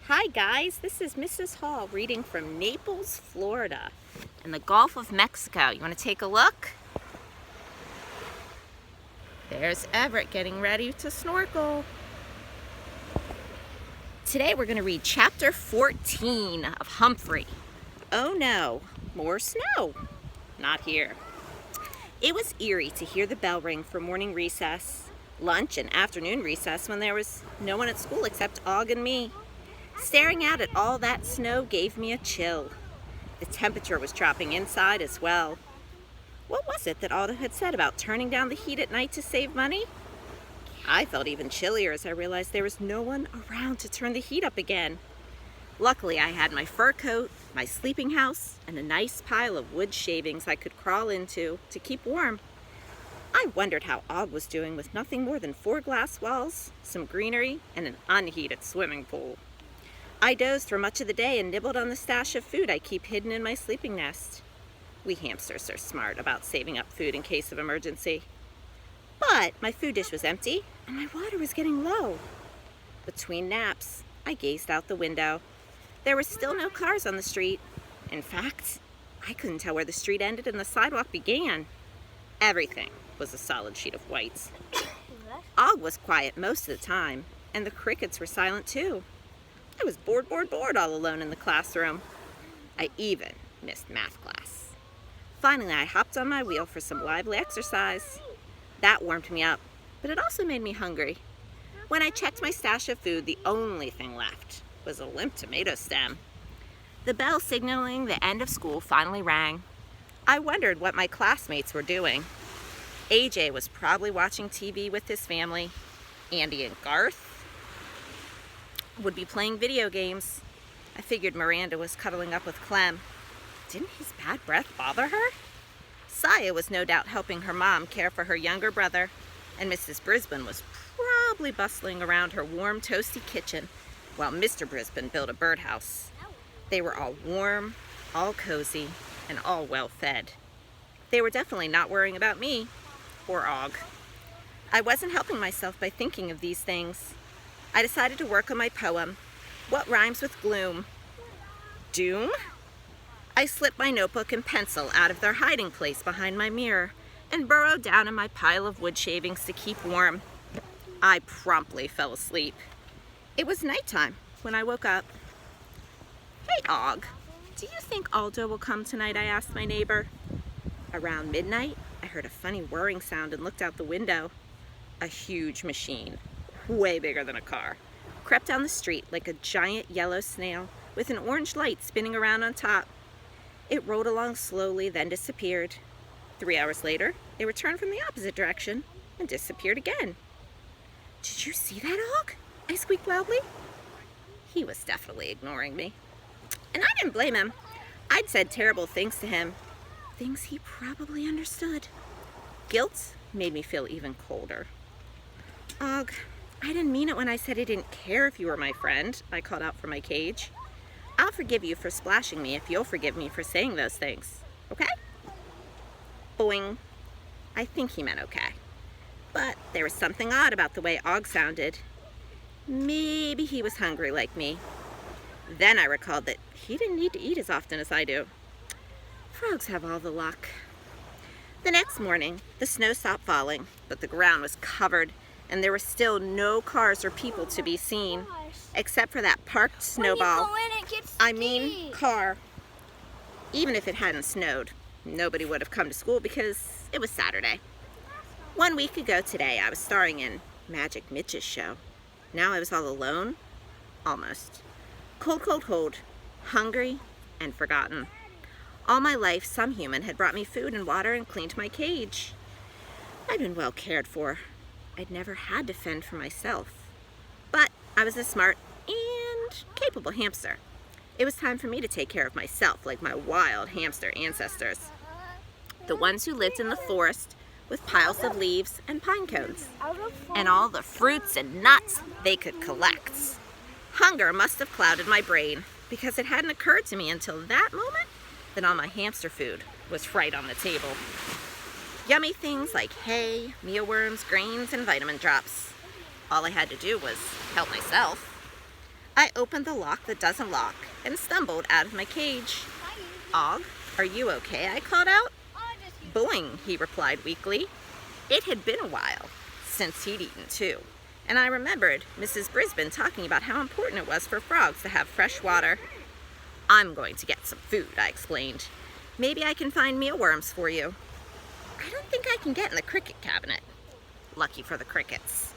Hi guys, this is Mrs. Hall reading from Naples, Florida in the Gulf of Mexico. You want to take a look? There's Everett getting ready to snorkel. Today we're going to read chapter 14 of Humphrey. Oh no, more snow. Not here. It was eerie to hear the bell ring for morning recess, lunch, and afternoon recess when there was no one at school except Og and me. Staring out at all that snow gave me a chill. The temperature was dropping inside as well. What was it that Alda had said about turning down the heat at night to save money? I felt even chillier as I realized there was no one around to turn the heat up again. Luckily, I had my fur coat, my sleeping house, and a nice pile of wood shavings I could crawl into to keep warm. I wondered how Og was doing with nothing more than 4 glass walls, some greenery, and an unheated swimming pool. I dozed for much of the day and nibbled on the stash of food I keep hidden in my sleeping nest. We hamsters are smart about saving up food in case of emergency. But my food dish was empty and my water was getting low. Between naps, I gazed out the window. There were still no cars on the street. In fact, I couldn't tell where the street ended and the sidewalk began. Everything was a solid sheet of white. Og was quiet most of the time, and the crickets were silent too. I was bored all alone in the classroom. I even missed math class. Finally, I hopped on my wheel for some lively exercise. That warmed me up, but it also made me hungry. When I checked my stash of food, the only thing left was a limp tomato stem. The bell signaling the end of school finally rang. I wondered what my classmates were doing. AJ was probably watching TV with his family. Andy and Garth would be playing video games. I figured Miranda was cuddling up with Clem. Didn't his bad breath bother her? Saya was no doubt helping her mom care for her younger brother, and Mrs. Brisbane was probably bustling around her warm, toasty kitchen while Mr. Brisbane built a birdhouse. They were all warm, all cozy, and all well fed. They were definitely not worrying about me or Og. I wasn't helping myself by thinking of these things. I decided to work on my poem, What Rhymes with Gloom? Doom? I slipped my notebook and pencil out of their hiding place behind my mirror and burrowed down in my pile of wood shavings to keep warm. I promptly fell asleep. It was nighttime when I woke up. Hey, Og, do you think Aldo will come tonight? I asked my neighbor. Around midnight, I heard a funny whirring sound and looked out the window. A huge machine, way bigger than a car, crept down the street like a giant yellow snail with an orange light spinning around on top. It rolled along slowly, then disappeared. 3 hours later, it returned from the opposite direction and disappeared again. Did you see that, Og? I squeaked loudly. He was definitely ignoring me. And I didn't blame him. I'd said terrible things to him. Things he probably understood. Guilt made me feel even colder. Og, I didn't mean it when I said I didn't care if you were my friend, I called out from my cage. I'll forgive you for splashing me if you'll forgive me for saying those things, okay? Boing. I think he meant okay. But there was something odd about the way Og sounded. Maybe he was hungry like me. Then I recalled that he didn't need to eat as often as I do. Frogs have all the luck. The next morning, the snow stopped falling, but the ground was covered and there were still no cars or people to be seen, except for that parked snowball. Car. Even if it hadn't snowed, nobody would have come to school because it was Saturday. 1 week ago today, I was starring in Magic Mitch's show. Now I was all alone, almost. Cold, hungry, and forgotten. All my life, some human had brought me food and water and cleaned my cage. I'd been well cared for. I'd never had to fend for myself. But I was a smart and capable hamster. It was time for me to take care of myself like my wild hamster ancestors. The ones who lived in the forest with piles of leaves and pine cones, and all the fruits and nuts they could collect. Hunger must have clouded my brain because it hadn't occurred to me until that moment that all my hamster food was right on the table. Yummy things like hay, mealworms, grains, and vitamin drops. All I had to do was help myself. I opened the lock that doesn't lock and stumbled out of my cage. Og, are you okay? I called out. Boing, he replied weakly. It had been a while since he'd eaten too, and I remembered Mrs. Brisbane talking about how important it was for frogs to have fresh water. I'm going to get some food, I explained. Maybe I can find mealworms for you. I don't think I can get in the cricket cabinet. Lucky for the crickets.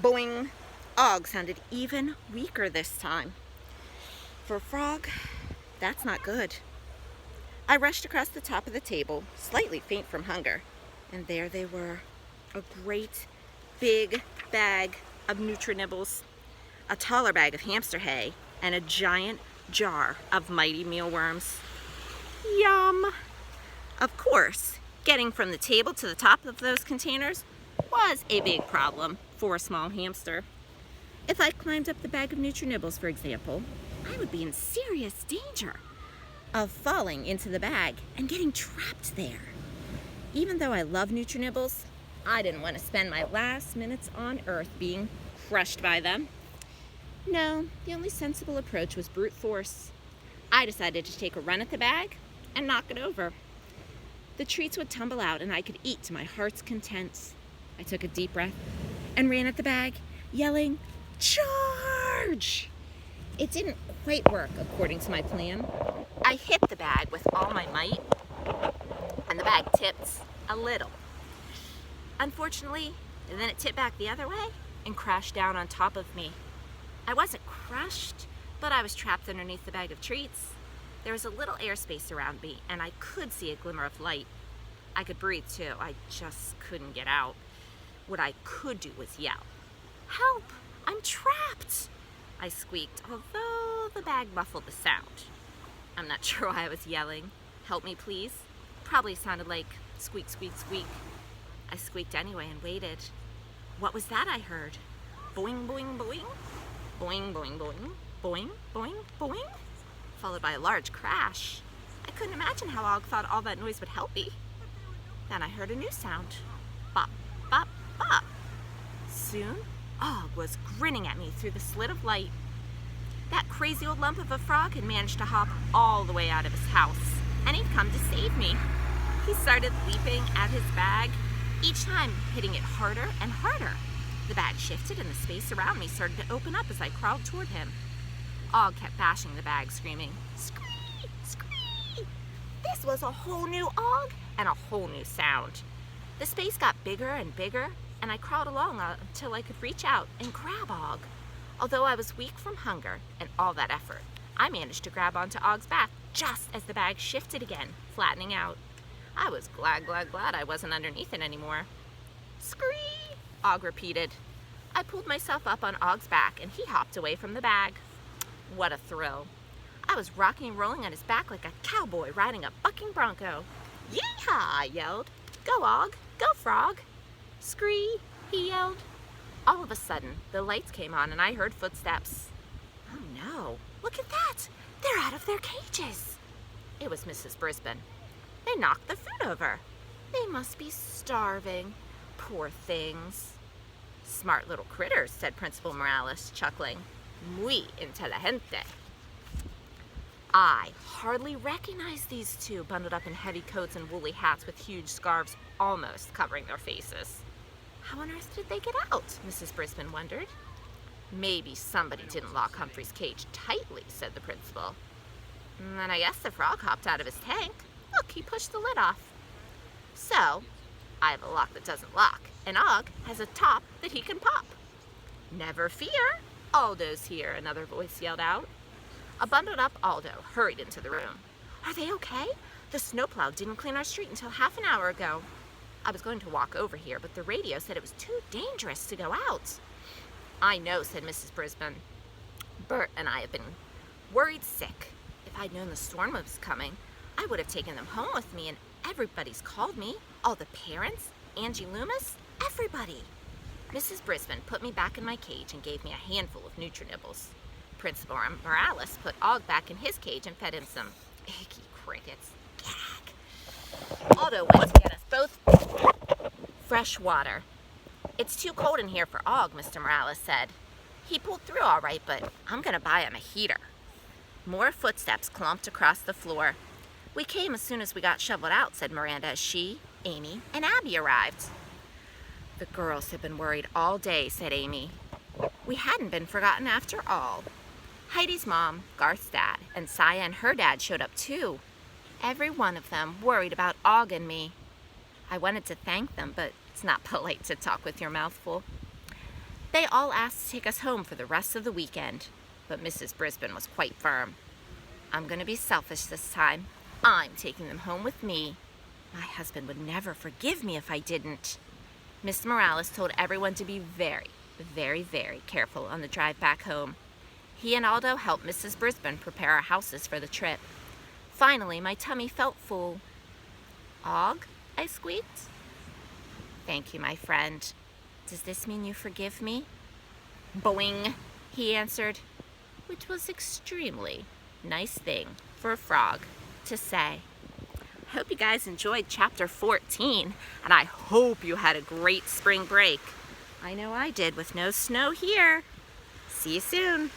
Boing. Og sounded even weaker this time. For a frog, that's not good. I rushed across the top of the table, slightly faint from hunger, and there they were. A great big bag of Nutri-Nibbles, a taller bag of hamster hay, and a giant jar of mighty mealworms. Yum! Of course, getting from the table to the top of those containers was a big problem for a small hamster. If I climbed up the bag of Nutri-Nibbles, for example, I would be in serious danger of falling into the bag and getting trapped there. Even though I love Nutri-Nibbles, I didn't want to spend my last minutes on Earth being crushed by them. No, the only sensible approach was brute force. I decided to take a run at the bag and knock it over. The treats would tumble out and I could eat to my heart's content. I took a deep breath and ran at the bag, yelling, "Charge!" It didn't quite work according to my plan. I hit the bag with all my might, and the bag tipped a little. Unfortunately, then it tipped back the other way and crashed down on top of me. I wasn't crushed, but I was trapped underneath the bag of treats. There was a little airspace around me, and I could see a glimmer of light. I could breathe too, I just couldn't get out. What I could do was yell, "Help! I'm trapped!" I squeaked, although the bag muffled the sound. I'm not sure why I was yelling. "Help me, please." Probably sounded like squeak, squeak, squeak. I squeaked anyway and waited. What was that I heard? Boing, boing, boing. Boing, boing, boing. Boing, boing, boing. Followed by a large crash. I couldn't imagine how Og thought all that noise would help me. Then I heard a new sound. Bop, bop, bop. Soon, Og was grinning at me through the slit of light. That crazy old lump of a frog had managed to hop all the way out of his house, and he'd come to save me. He started leaping at his bag, each time hitting it harder and harder. The bag shifted and the space around me started to open up as I crawled toward him. Og kept bashing the bag, screaming, "Scree! Scree!" This was a whole new Og and a whole new sound. The space got bigger and bigger, and I crawled along until I could reach out and grab Og. Although I was weak from hunger and all that effort, I managed to grab onto Og's back just as the bag shifted again, flattening out. I was glad I wasn't underneath it anymore. "Scree!" Og repeated. I pulled myself up on Og's back and he hopped away from the bag. What a thrill. I was rocking and rolling on his back like a cowboy riding a bucking bronco. "Yee-haw!" I yelled. "Go, Og! Go, frog!" "Scree!" he yelled. All of a sudden, the lights came on and I heard footsteps. Oh no, look at that! They're out of their cages! It was Mrs. Brisbane. They knocked the food over. They must be starving. Poor things. "Smart little critters," said Principal Morales, chuckling. "Muy inteligente." I hardly recognized these two, bundled up in heavy coats and woolly hats with huge scarves almost covering their faces. How on earth did they get out? Mrs. Brisbane wondered. "Maybe somebody didn't lock Humphrey's cage tightly," said the principal. "And then I guess the frog hopped out of his tank. Look, he pushed the lid off. So, I have a lock that doesn't lock, and Og has a top that he can pop." "Never fear, Aldo's here," another voice yelled out. A bundled up Aldo hurried into the room. "Are they okay? The snowplow didn't clean our street until half an hour ago. I was going to walk over here, but the radio said it was too dangerous to go out." "I know," said Mrs. Brisbane. "Bert and I have been worried sick. If I'd known the storm was coming, I would have taken them home with me, and everybody's called me. All the parents, Angie Loomis, everybody." Mrs. Brisbane put me back in my cage and gave me a handful of Nutri-Nibbles. Principal Morales put Og back in his cage and fed him some icky crickets. Gag. Aldo went to get us both fresh water. "It's too cold in here for Og," Mr. Morales said. He pulled through all right, but I'm gonna buy him a heater. More footsteps clumped across the floor. We came as soon as we got shoveled out, said Miranda as she, Amy, and Abby arrived. The girls had been worried all day, said Amy. We hadn't been forgotten after all. Heidi's mom, Garth's dad, and Saya and her dad showed up too. Every one of them worried about Og and me. I wanted to thank them, but it's not polite to talk with your mouth full. They all asked to take us home for the rest of the weekend, but Mrs. Brisbane was quite firm. I'm going to be selfish this time. I'm taking them home with me. My husband would never forgive me if I didn't. Mr. Morales told everyone to be very, very, very careful on the drive back home. He and Aldo helped Mrs. Brisbane prepare our houses for the trip. Finally, my tummy felt full. Og? I squeaked. Thank you, my friend. Does this mean you forgive me? Boing, he answered, which was extremely nice thing for a frog to say. I hope you guys enjoyed chapter 14, and I hope you had a great spring break. I know I did with no snow here. See you soon.